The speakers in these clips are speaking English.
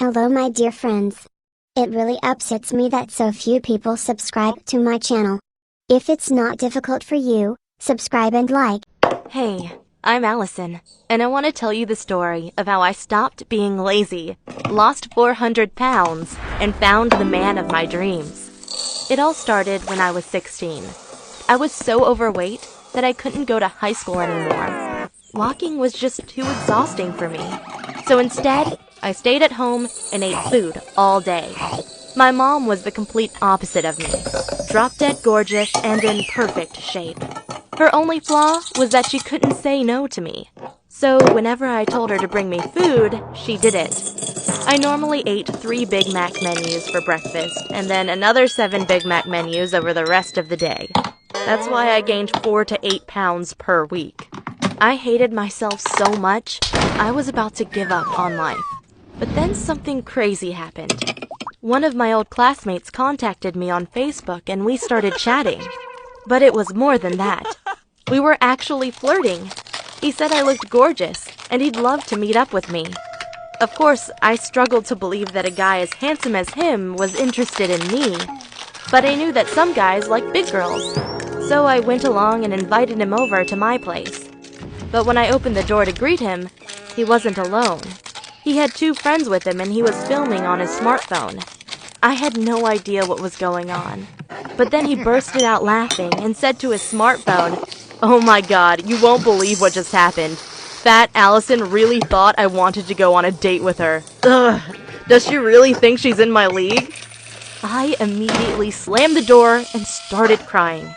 Hello my dear friends. It really upsets me that so few people subscribe to my channel. If it's not difficult for you, subscribe and like. Hey, I'm Allison, and I want to tell you the story of how I stopped being lazy, lost 400 pounds, and found the man of my dreams. It all started when I was 16. I was so overweight that I couldn't go to high school anymore. Walking was just too exhausting for me. So instead, I stayed at home and ate food all day. My mom was the complete opposite of me, drop-dead gorgeous and in perfect shape. Her only flaw was that she couldn't say no to me. So whenever I told her to bring me food, she didn't. I normally ate 3 Big Mac menus for breakfast and then another 7 Big Mac menus over the rest of the day. That's why I gained 4 to 8 pounds per week. I hated myself so much, I was about to give up on life. But then something crazy happened. One of my old classmates contacted me on Facebook and we started chatting. But it was more than that. We were actually flirting. He said I looked gorgeous and he'd love to meet up with me. Of course, I struggled to believe that a guy as handsome as him was interested in me. But I knew that some guys like big girls. So I went along and invited him over to my place. But when I opened the door to greet him, he wasn't alone. He had 2 friends with him and he was filming on his smartphone. I had no idea what was going on. But then he bursted out laughing and said to his smartphone, "Oh my god, you won't believe what just happened. Fat Allison really thought I wanted to go on a date with her. Ugh, does she really think she's in my league?" I immediately slammed the door and started crying.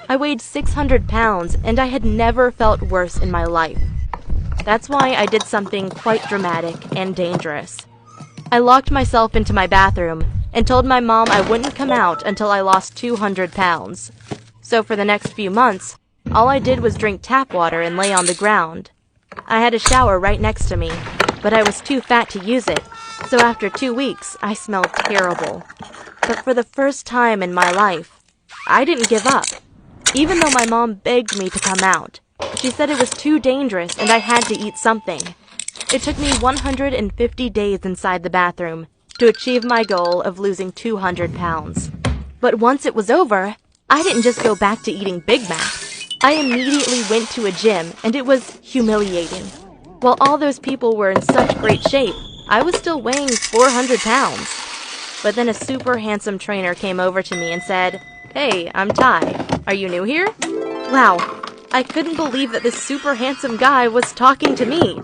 I weighed 600 pounds and I had never felt worse in my life. That's why I did something quite dramatic and dangerous. I locked myself into my bathroom and told my mom I wouldn't come out until I lost 200 pounds. So for the next few months, all I did was drink tap water and lay on the ground. I had a shower right next to me, but I was too fat to use it, so after 2 weeks, I smelled terrible. But for the first time in my life, I didn't give up. Even though my mom begged me to come out, she said it was too dangerous and I had to eat something. It took me 150 days inside the bathroom to achieve my goal of losing 200 pounds. But once it was over, I didn't just go back to eating Big Mac. I immediately went to a gym and it was humiliating. While all those people were in such great shape, I was still weighing 400 pounds. But then a super handsome trainer came over to me and said, "Hey, I'm Ty. Are you new here?" Wow, I couldn't believe that this super handsome guy was talking to me.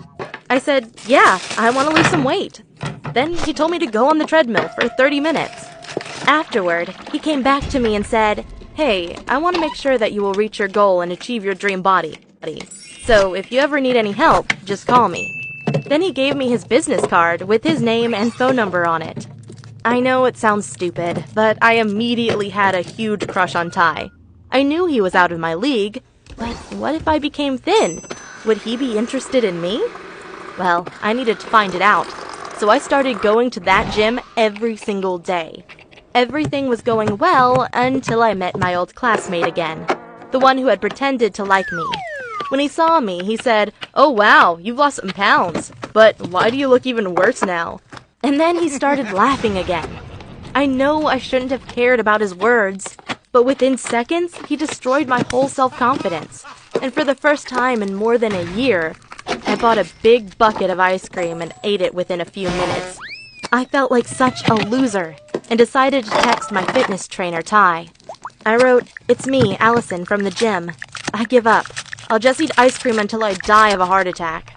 I said, "Yeah, I want to lose some weight." Then he told me to go on the treadmill for 30 minutes. Afterward, he came back to me and said, "Hey, I want to make sure that you will reach your goal and achieve your dream body. So if you ever need any help, just call me." Then he gave me his business card with his name and phone number on it. I know it sounds stupid, but I immediately had a huge crush on Ty. I knew he was out of my league, but what if I became thin? Would he be interested in me? Well, I needed to find it out, so I started going to that gym every single day. Everything was going well until I met my old classmate again, the one who had pretended to like me. When he saw me, he said, "Oh wow, you've lost some pounds, but why do you look even worse now?" And then he started laughing again. I know I shouldn't have cared about his words, but within seconds, he destroyed my whole self-confidence. And for the first time in more than a year, I bought a big bucket of ice cream and ate it within a few minutes. I felt like such a loser and decided to text my fitness trainer, Ty. I wrote, "It's me, Allison, from the gym. I give up. I'll just eat ice cream until I die of a heart attack."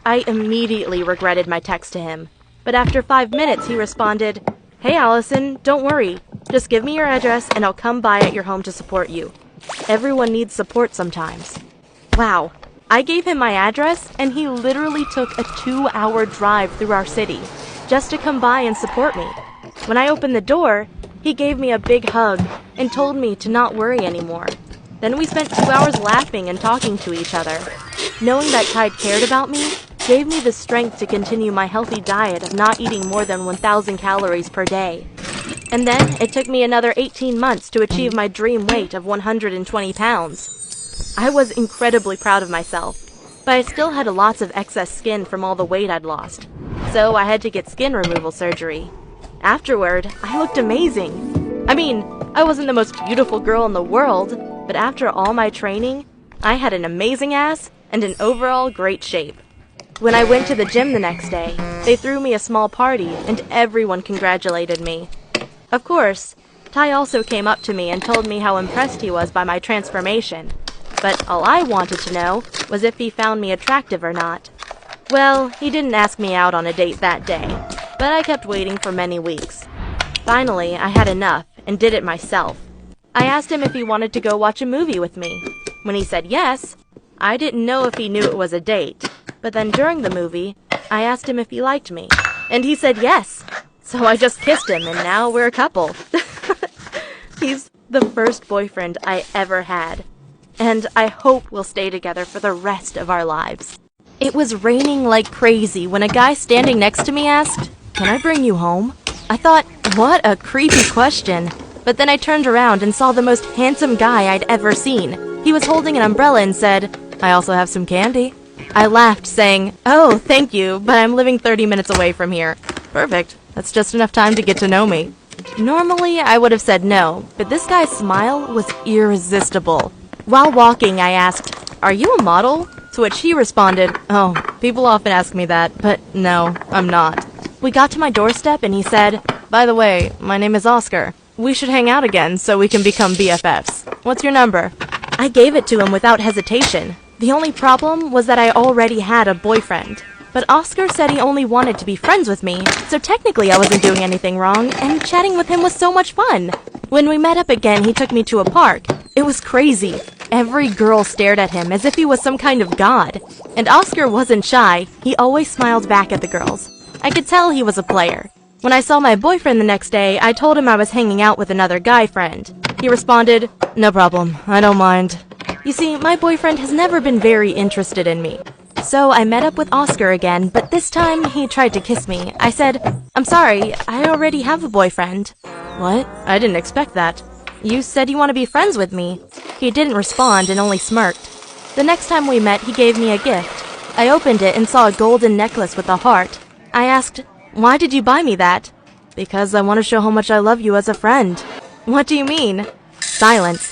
I immediately regretted my text to him. But after 5 minutes, he responded, "Hey Allison, don't worry. Just give me your address and I'll come by at your home to support you. Everyone needs support sometimes." Wow. I gave him my address and he literally took a 2-hour drive through our city just to come by and support me. When I opened the door, he gave me a big hug and told me to not worry anymore. Then we spent 2 hours laughing and talking to each other. Knowing that Ty cared about me gave me the strength to continue my healthy diet of not eating more than 1,000 calories per day. And then it took me another 18 months to achieve my dream weight of 120 pounds. I was incredibly proud of myself, but I still had lots of excess skin from all the weight I'd lost. so I had to get skin removal surgery. Afterward, I looked amazing. I mean, I wasn't the most beautiful girl in the world, but after all my training, I had an amazing ass and an overall great shape. When I went to the gym the next day, they threw me a small party and everyone congratulated me. Of course, Ty also came up to me and told me how impressed he was by my transformation. But all I wanted to know was if he found me attractive or not. Well, he didn't ask me out on a date that day, but I kept waiting for many weeks. Finally, I had enough and did it myself. I asked him if he wanted to go watch a movie with me. When he said yes, I didn't know if he knew it was a date, but then during the movie, I asked him if he liked me, and he said yes. So I just kissed him and now we're a couple. He's the first boyfriend I ever had, and I hope we'll stay together for the rest of our lives. It was raining like crazy when a guy standing next to me asked, "Can I bring you home?" I thought, what a creepy question. But then I turned around and saw the most handsome guy I'd ever seen. He was holding an umbrella and said, "I also have some candy." I laughed, saying, "Oh, thank you, but I'm living 30 minutes away from here." Perfect. That's just enough time to get to know me. Normally, I would have said no, but this guy's smile was irresistible. While walking, I asked, "Are you a model?" To which he responded, "Oh, people often ask me that, but no, I'm not." We got to my doorstep and he said, "By the way, my name is Oscar. We should hang out again so we can become BFFs. What's your number?" I gave it to him without hesitation. The only problem was that I already had a boyfriend. But Oscar said he only wanted to be friends with me, so technically I wasn't doing anything wrong, and chatting with him was so much fun. When we met up again, he took me to a park. It was crazy. Every girl stared at him as if he was some kind of god. And Oscar wasn't shy. He always smiled back at the girls. I could tell he was a player. When I saw my boyfriend the next day, I told him I was hanging out with another guy friend. He responded, "No problem, I don't mind." You see, my boyfriend has never been very interested in me. So I met up with Oscar again, but this time he tried to kiss me. I said, "I'm sorry, I already have a boyfriend." "What? I didn't expect that. You said you want to be friends with me." He didn't respond and only smirked. The next time we met, he gave me a gift. I opened it and saw a golden necklace with a heart. I asked, "Why did you buy me that?" "Because I want to show how much I love you as a friend." "What do you mean?" Silence.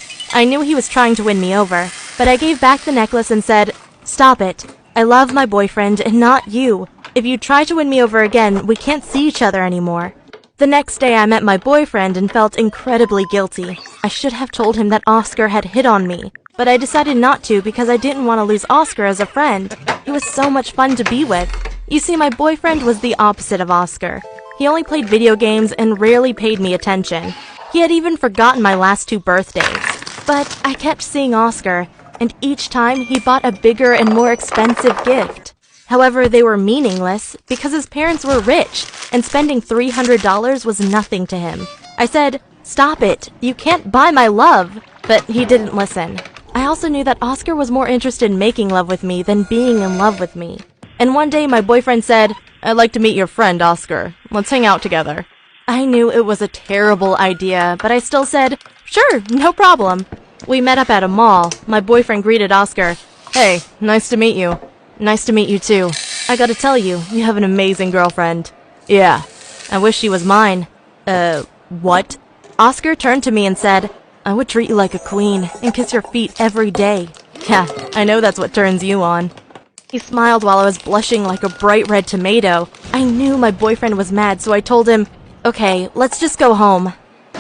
I knew he was trying to win me over, but I gave back the necklace and said, "Stop it. I love my boyfriend and not you. If you try to win me over again, we can't see each other anymore." The next day I met my boyfriend and felt incredibly guilty. I should have told him that Oscar had hit on me, but I decided not to because I didn't want to lose Oscar as a friend. He was so much fun to be with. You see, my boyfriend was the opposite of Oscar. He only played video games and rarely paid me attention. He had even forgotten my last 2 birthdays. But I kept seeing Oscar, and each time he bought a bigger and more expensive gift. However, they were meaningless because his parents were rich, and spending $300 was nothing to him. I said, "Stop it, you can't buy my love," but he didn't listen. I also knew that Oscar was more interested in making love with me than being in love with me. And one day my boyfriend said, "I'd like to meet your friend, Oscar. Let's hang out together." I knew it was a terrible idea, but I still said, "Sure, no problem." We met up at a mall. My boyfriend greeted Oscar. "Hey, nice to meet you." "Nice to meet you too. I gotta tell you, you have an amazing girlfriend." "Yeah, I wish she was mine." What?" Oscar turned to me and said, "I would treat you like a queen and kiss your feet every day." "Yeah, I know that's what turns you on." He smiled while I was blushing like a bright red tomato. I knew my boyfriend was mad, so I told him, "Okay, let's just go home."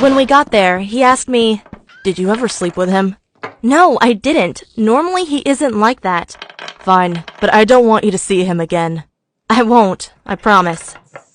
When we got there, he asked me, "Did you ever sleep with him?" "No, I didn't. Normally he isn't like that." "Fine, but I don't want you to see him again." "I won't, I promise."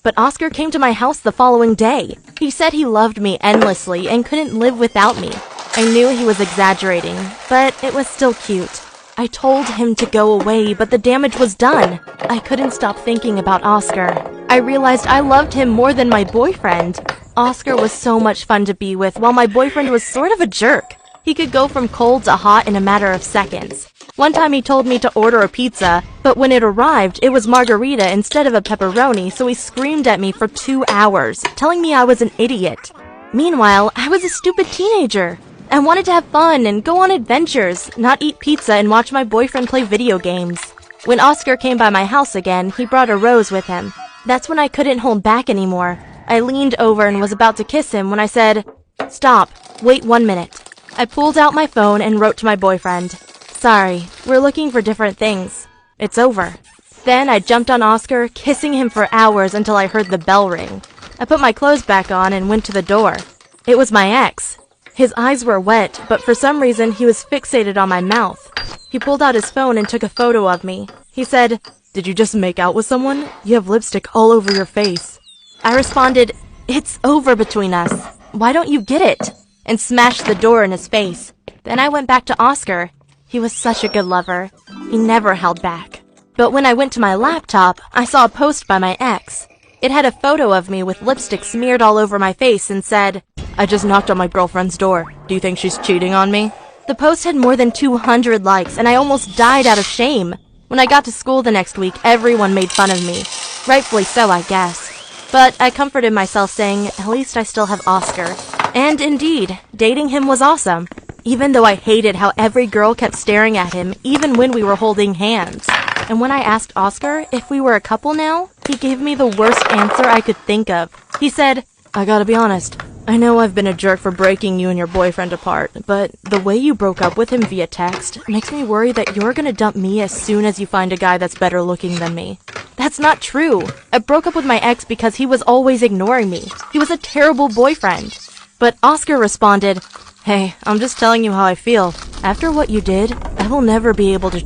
But Oscar came to my house the following day. He said he loved me endlessly and couldn't live without me. I knew he was exaggerating, but it was still cute. I told him to go away, but the damage was done. I couldn't stop thinking about Oscar. I realized I loved him more than my boyfriend. Oscar was so much fun to be with, while my boyfriend was sort of a jerk. He could go from cold to hot in a matter of seconds. One time he told me to order a pizza, but when it arrived, it was margarita instead of a pepperoni, so he screamed at me for 2 hours, telling me I was an idiot. Meanwhile, I was a stupid teenager. I wanted to have fun and go on adventures, not eat pizza and watch my boyfriend play video games. When Oscar came by my house again, he brought a rose with him. That's when I couldn't hold back anymore. I leaned over and was about to kiss him when I said, "Stop, wait 1 minute." I pulled out my phone and wrote to my boyfriend, "Sorry, we're looking for different things. It's over." Then I jumped on Oscar, kissing him for hours until I heard the bell ring. I put my clothes back on and went to the door. It was my ex. His eyes were wet, but for some reason he was fixated on my mouth. He pulled out his phone and took a photo of me. He said, "Did you just make out with someone? You have lipstick all over your face." I responded, "It's over between us. Why don't you get it?" and smashed the door in his face. Then I went back to Oscar. He was such a good lover. He never held back. But when I went to my laptop, I saw a post by my ex. It had a photo of me with lipstick smeared all over my face and said, "I just knocked on my girlfriend's door. Do you think she's cheating on me?" The post had more than 200 likes, and I almost died out of shame. When I got to school the next week, everyone made fun of me. Rightfully so, I guess. But I comforted myself saying, at least I still have Oscar. And indeed, dating him was awesome. Even though I hated how every girl kept staring at him, even when we were holding hands. And when I asked Oscar if we were a couple now, he gave me the worst answer I could think of. He said, "I gotta be honest. I know I've been a jerk for breaking you and your boyfriend apart, but the way you broke up with him via text makes me worry that you're gonna dump me as soon as you find a guy that's better looking than me." That's not true. I broke up with my ex because he was always ignoring me. He was a terrible boyfriend. But Oscar responded, "Hey, I'm just telling you how I feel. After what you did, I will never be able to